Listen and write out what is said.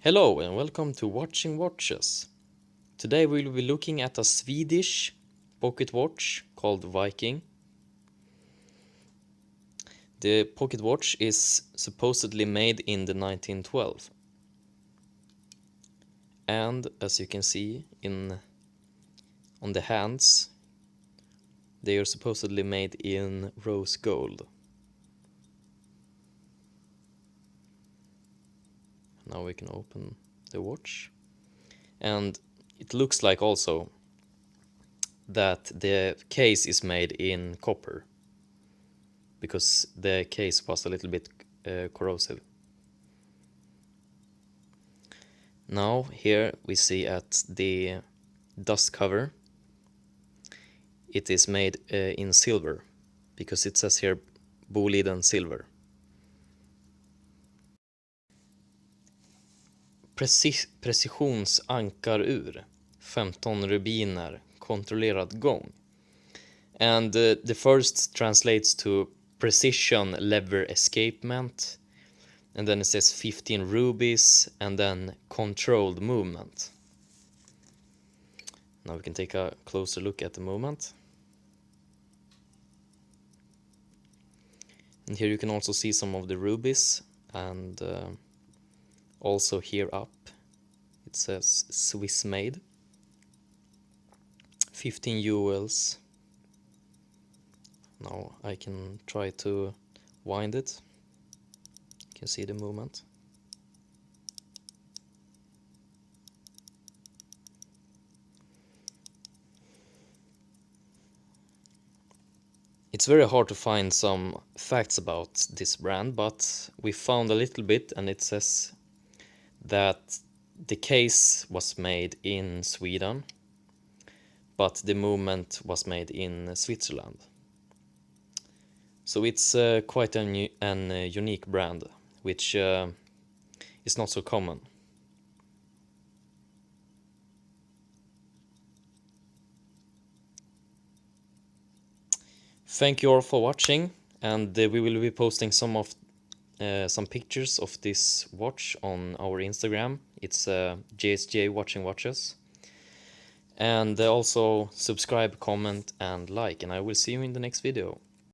Hello and welcome to Watching Watches. Today we will be looking at a Swedish pocket watch called Viking. The pocket watch is supposedly made in the 1912. And as you can see on the hands, they are supposedly made in rose gold. Now we can open the watch. And it looks like also that the case is made in copper, because the case was a little bit corrosive. Now here we see at the dust cover, it is made in silver, because it says here Boliden silver. Precisionsankarur, 15 rubiner, kontrollerad gång. And the first translates to precision lever escapement, and then it says 15 rubies, and then controlled movement. Now we can take a closer look at the movement. And here you can also see some of the rubies, and also here up it says Swiss made. 15 jewels. Now I can try to wind it. You can see the movement. It's very hard to find some facts about this brand, but we found a little bit, and it says that the case was made in Sweden, but the movement was made in Switzerland. So it's quite an unique brand, which is not so common. Thank you all for watching, and we will be posting some pictures of this watch on our Instagram. It's JSJWatchingWatches. And also subscribe, comment and like, and I will see you in the next video.